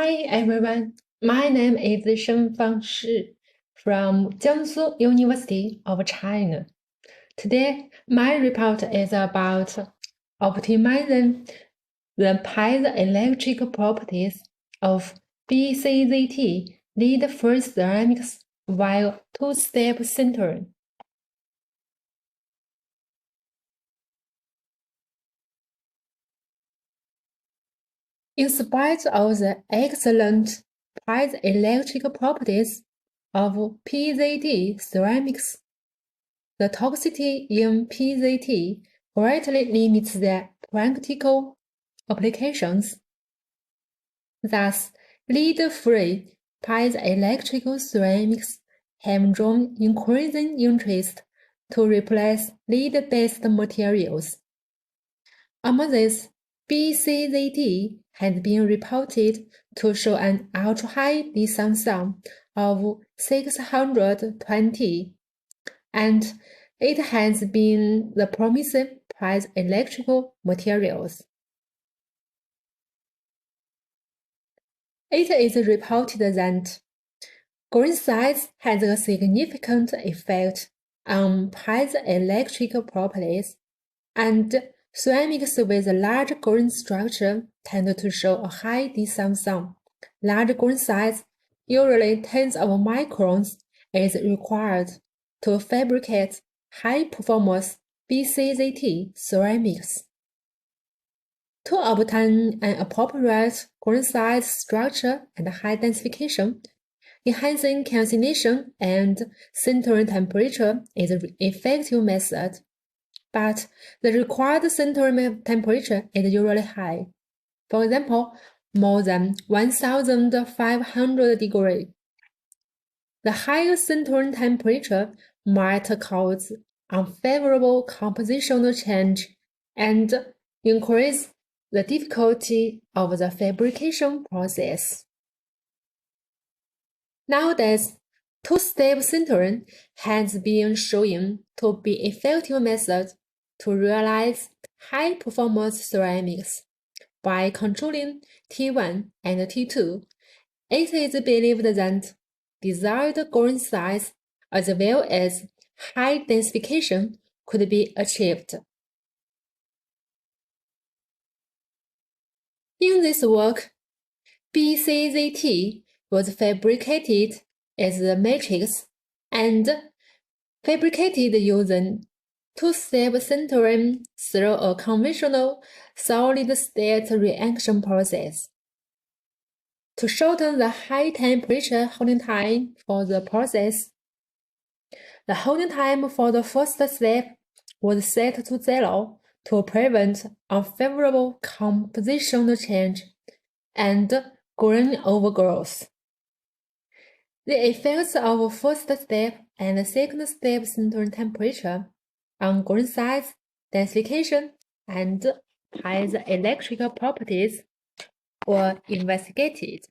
Hi everyone, my name is Shengfang from Jiangsu University of China. Today, my report is about optimizing the piezoelectric properties of BCZT lead-free ceramics while two-step sintering. In spite of the excellent piezoelectric properties of PZT ceramics, the toxicity in PZT greatly limits their practical applications. Thus, lead-free piezoelectric ceramics have drawn increasing interest to replace lead-based materials. Among these, BCZT has been reported to show an ultra-high Lee sum of 620, and it has been the promising piezoelectric materials. It is reported that grain size has a significant effect on piezoelectric properties, and ceramics with a large grain structure tend to show a high sum. Large grain size, usually tens of microns, is required to fabricate high-performance BCZT ceramics. To obtain an appropriate grain size structure and high densification, enhancing calcination and sintering temperature is an effective method, but the required sintering temperature is usually high. For example, more than 1,500 degrees. The higher sintering temperature might cause unfavorable compositional change and increase the difficulty of the fabrication process. Nowadays, two-step sintering has been shown to be an effective method to realize high-performance ceramics. By controlling T1 and T2, it is believed that desired grain size as well as high densification could be achieved. In this work, BCZT was fabricated as a matrix and fabricated using two-step sintering through a conventional solid-state reaction process. To shorten the high temperature holding time for the process, the holding time for the first step was set to 0 to prevent unfavorable compositional change and grain overgrowth. The effects of first step and second step sintering temperature on grain size, densification, and piezoelectric properties were investigated.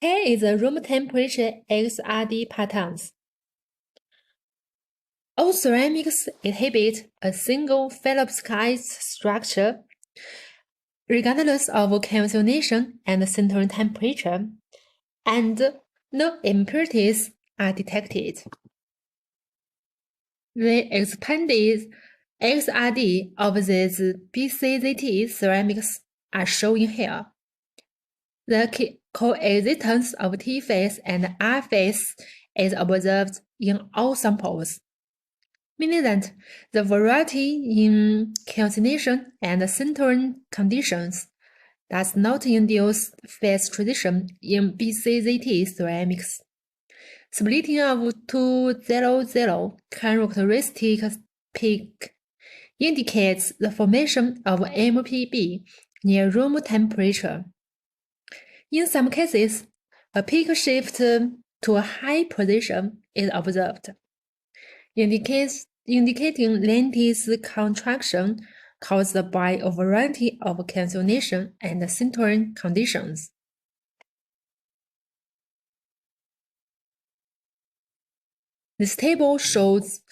Here is the room temperature XRD patterns. All ceramics exhibit a single Phillips-sized structure, regardless of calcination and sintering temperature, and no impurities are detected. The expanded XRD of these BCZT ceramics are shown here. The coexistence of T phase and R phase is observed in all samples, meaning that the variety in calcination and sintering conditions does not induce phase transition in BCZT ceramics. Splitting of 200 characteristic peak indicates the formation of MPB near room temperature. In some cases, a peak shift to a high position is observed, indicating lattice contraction caused by a variety of calcination and sintering conditions. This table shows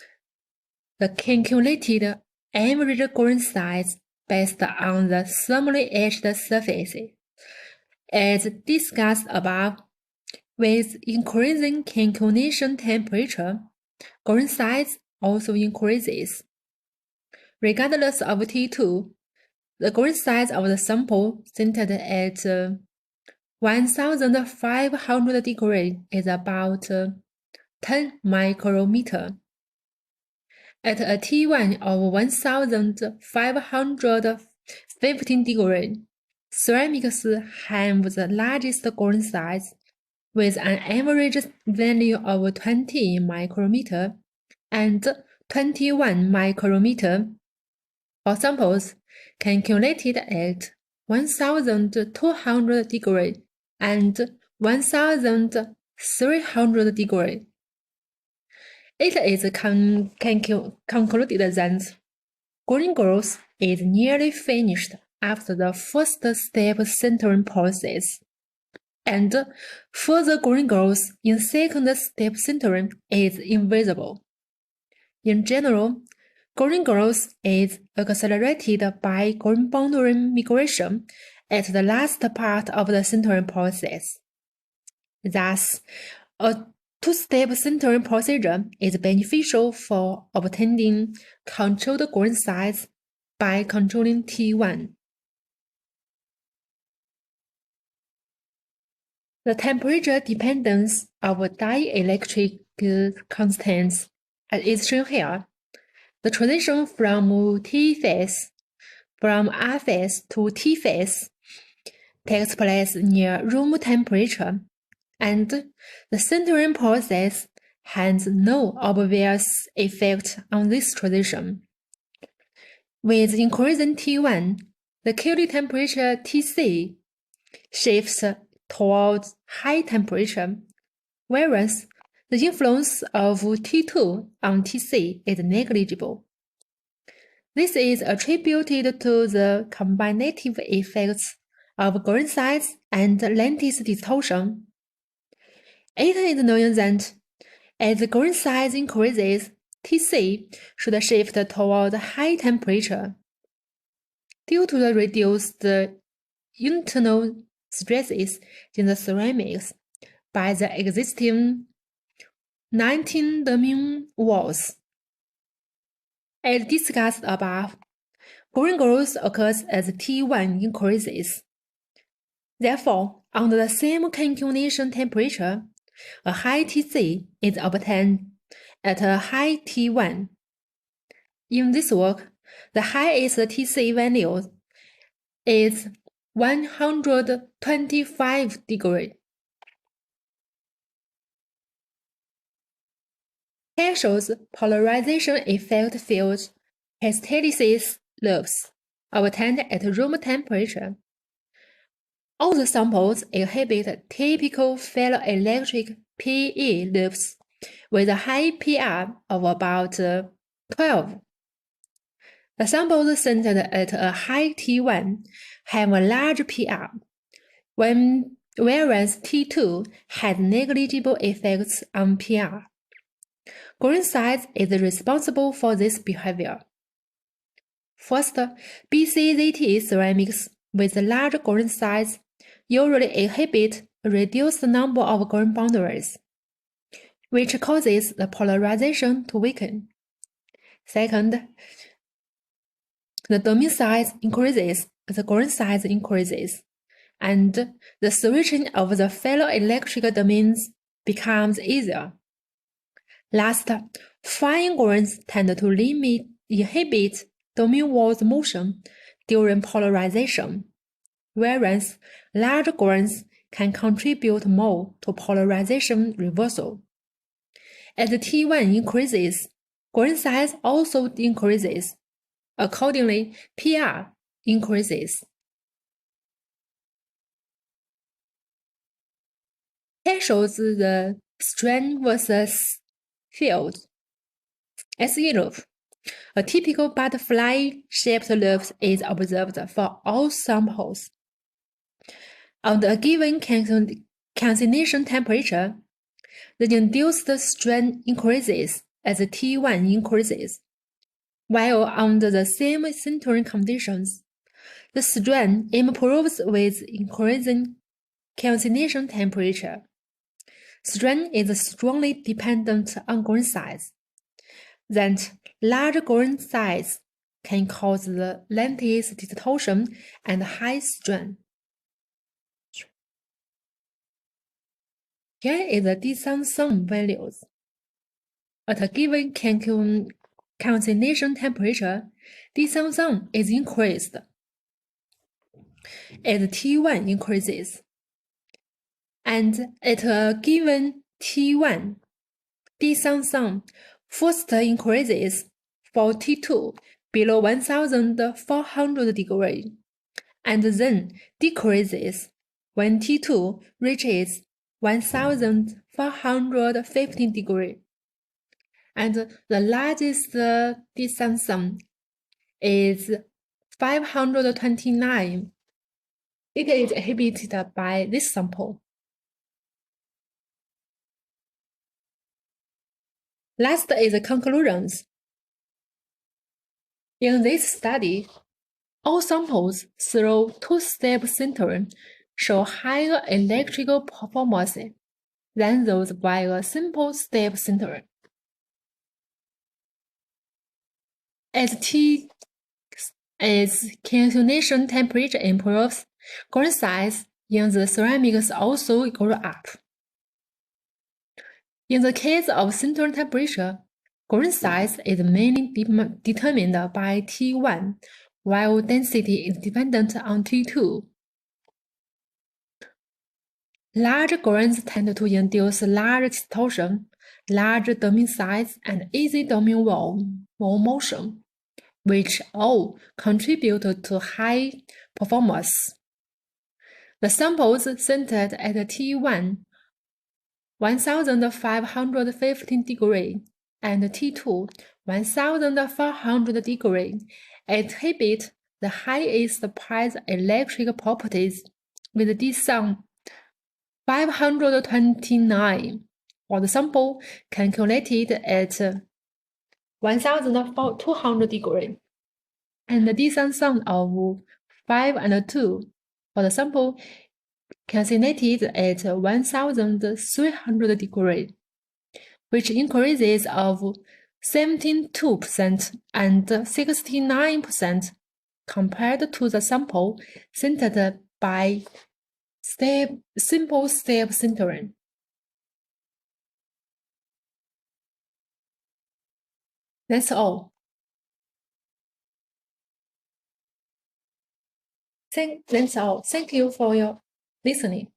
the calculated average grain size based on the thermally etched surfaces. As discussed above, with increasing calculation temperature, grain size also increases. Regardless of T2, the grain size of the sample sintered at 1500 degrees is about 10 micrometer. At a T1 of 1515 degrees, ceramics have the largest grain size, with an average value of 20 micrometer and 21 micrometer for samples calculated at 1200 degrees and 1300 degrees. It is concluded that grain growth is nearly finished after the first step sintering process, and further grain growth in second step sintering is invisible. In general, grain growth is accelerated by grain boundary migration at the last part of the sintering process. Thus, a two-step sintering procedure is beneficial for obtaining controlled grain size by controlling T1. The temperature dependence of dielectric constants is shown here. The transition from T phase, from R phase to T phase, takes place near room temperature, and the sintering process has no obvious effect on this transition. With increasing T1, the Curie temperature Tc shifts towards high temperature, whereas the influence of T2 on Tc is negligible. This is attributed to the combinative effects of grain size and lattice distortion. It is known that as the grain size increases, Tc should shift toward high temperature. Due to the reduced internal stresses in the ceramics by the existing 19 domain walls. As discussed above, grain growth occurs as T1 increases. Therefore, under the same calculation temperature, a high Tc is obtained at a high T1. In this work, the highest Tc value is 125 degrees. Here shows polarization effect field hysteresis loops obtained at room temperature. All the samples exhibit typical piezoelectric PE loops with a high PR of about 12. The samples centered at a high T1 have a large PR, whereas T2 has negligible effects on PR. Grain size is responsible for this behavior. First, BCZT ceramics with large grain size usually exhibit a reduced number of grain boundaries, which causes the polarization to weaken. Second, the domain size increases as the grain size increases, and the switching of the ferroelectric domains becomes easier. Last, fine grains tend to inhibit domain walls motion during polarization, whereas large grains can contribute more to polarization reversal. As T1 increases, grain size also increases. Accordingly, PR increases. Here shows the strain versus field. SE loop. A typical butterfly-shaped loop is observed for all samples. On a given calcination temperature, the induced strain increases as T1 increases. while under the same sintering conditions. The strain improves with increasing calcination temperature. Strain is strongly dependent on grain size. That large grain size can cause the lattice distortion and high strain. Here is the Jiangsu values. At a given calcination temperature, Jiangsu is increased as T1 increases. And at a given T1, Jiangsu first increases for T2 below 1400 degrees, and then decreases when T2 reaches 1415 degrees. And the largest Jiangsu is 529. It is inhibited by this sample. Last is the conclusions. In this study, all samples through two-step sintering show higher electrical performance than those by a simple step sintering. As calcination temperature improves, grain size in the ceramics also goes up. In the case of sintering temperature, grain size is mainly determined by T1, while density is dependent on T2. Large grains tend to induce large distortion, large damping size, and easy damping wall motion, which all contribute to high performance. The samples centered at T1, 1515 degrees, and T2, 1400 degrees, exhibit the highest piezoelectric properties, with Jiangsu 529 for the sample calculated at 1200 degrees, and the Jiangsu of 5 and 2 for the sample calcinated at 1300 degrees, which increases of 72% and 69% compared to the sample centered by simple step sintering. That's all. Thank you for your listening.